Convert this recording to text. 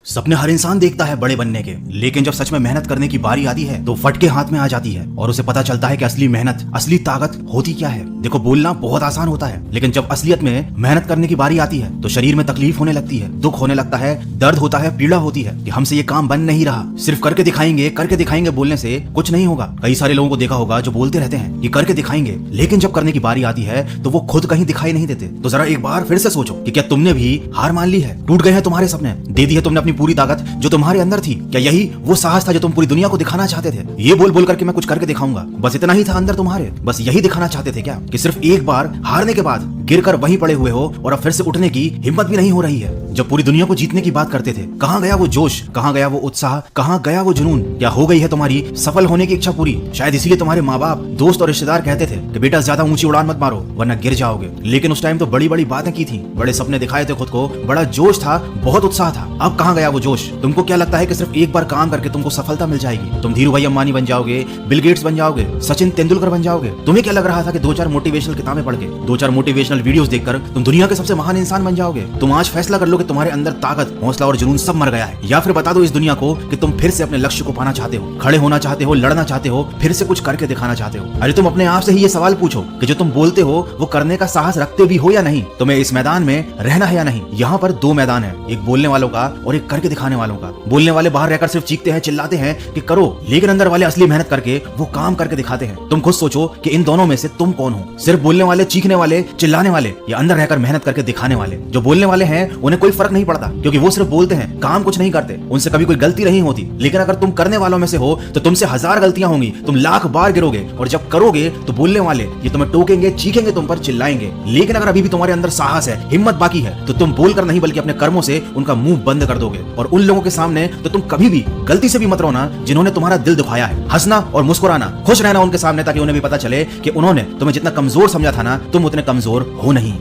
सपने हर इंसान देखता है बड़े बनने के, लेकिन जब सच में मेहनत करने की बारी आती है तो फटके हाथ में आ जाती है और उसे पता चलता है कि असली मेहनत, असली ताकत होती क्या है। देखो, बोलना बहुत आसान होता है, लेकिन जब असलियत में मेहनत करने की बारी आती है तो शरीर में तकलीफ होने लगती है, दुख होने लगता है, दर्द होता है, पीड़ा होती है कि हमसे ये काम बन नहीं रहा। सिर्फ करके दिखाएंगे बोलने से कुछ नहीं होगा। कई सारे लोगों को देखा होगा जो बोलते रहते हैं कि करके दिखाएंगे, लेकिन जब करने की बारी आती है तो वो खुद कहीं दिखाई नहीं देते। तो जरा एक बार फिर से सोचो कि क्या तुमने भी हार मान ली है? टूट गए हैं तुम्हारे सपने? दे दी है तुमने अपनी पूरी ताकत जो तुम्हारे अंदर थी? क्या यही वो साहस था जो तुम पूरी दुनिया को दिखाना चाहते थे? ये बोल बोल करके मैं कुछ करके दिखाऊंगा, बस इतना ही था अंदर तुम्हारे? बस यही दिखाना चाहते थे क्या कि सिर्फ एक बार हारने के बाद गिरकर वहीं पड़े हुए हो और अब फिर से उठने की हिम्मत भी नहीं हो रही है? जब पूरी दुनिया को जीतने की बात करते थे, कहां गया वो जोश, कहां गया वो उत्साह, कहां गया वो जुनून? क्या हो गई है तुम्हारी सफल होने की इच्छा पूरी? शायद इसीलिए तुम्हारे माँ बाप, दोस्त और रिश्तेदार कहते थे कि बेटा ज्यादा ऊंची उड़ान मत मारो वरना गिर जाओगे। लेकिन उस टाइम तो बड़ी बड़ी बातें की थी, बड़े सपने दिखाए थे खुद को, बड़ा जोश था, बहुत उत्साह था। अब कहां गया वो जोश? तुमको क्या लगता है कि सिर्फ एक बार काम करके तुमको सफलता मिल जाएगी? तुम धीरू भाई अंबानी बन जाओगे, बिल गेट्स बन जाओगे, सचिन तेंदुलकर बन जाओगे? तुम्हें क्या लग रहा था कि दो चार मोटिवेशनल किताबें पढ़ के, दो चार मोटिवेशनल वीडियोस देखकर तुम दुनिया के सबसे महान इंसान बन जाओगे? तुम आज फैसला कर लो कि तुम्हारे अंदर ताकत, हौसला और जुनून सब मर गया है, या फिर बता दो इस दुनिया को कि तुम फिर से अपने लक्ष्य को पाना चाहते हो, खड़े होना चाहते हो, लड़ना चाहते हो, फिर से कुछ करके दिखाना चाहते हो। अरे तुम अपने आप से ही ये सवाल पूछो कि जो तुम बोलते हो वो करने का साहस रखते भी हो या नहीं? तुम्हें इस मैदान में रहना है या नहीं? यहाँ पर दो मैदान है, एक बोलने वालों का और एक करके दिखाने वालों का। बोलने वाले बाहर रहकर सिर्फ चीखते हैं, चिल्लाते हैं कि करो, लेकिन अंदर वाले असली मेहनत करके वो काम करके दिखाते हैं। तुम खुद सोचो कि इन दोनों में से तुम कौन हो? सिर्फ बोलने वाले, चीखने वाले, चिल्लाने वाले, या अंदर रहकर मेहनत करके दिखाने वाले? जो बोलने वाले हैं उन्हें कोई फर्क नहीं पड़ता, क्योंकि वो सिर्फ बोलते हैं, काम कुछ नहीं करते, उनसे कभी कोई गलती नहीं होती। लेकिन अगर तुम करने वालों में से हो तो तुमसे 1000 गलतियां होंगी, तुम लाख बार गिरोगे, और जब करोगे तो बोलने वाले ये तुम्हें टोकेंगे, चीखेंगे, तुम पर चिल्लाएंगे। लेकिन अगर अभी भी तुम्हारे अंदर साहस है, हिम्मत बाकी है, तो तुम बोलकर नहीं बल्कि अपने कर्मों से उनका मुंह बंद कर दोगे। और उन लोगों के सामने तो तुम कभी भी गलती से भी मत रोना जिन्होंने तुम्हारा दिल दुखाया है। हंसना और मुस्कुराना, खुश रहना उनके सामने, ताकि उन्हें भी पता चले कि उन्होंने तुम्हें जितना कमजोर समझा था ना, तुम उतने कमजोर हो नहीं।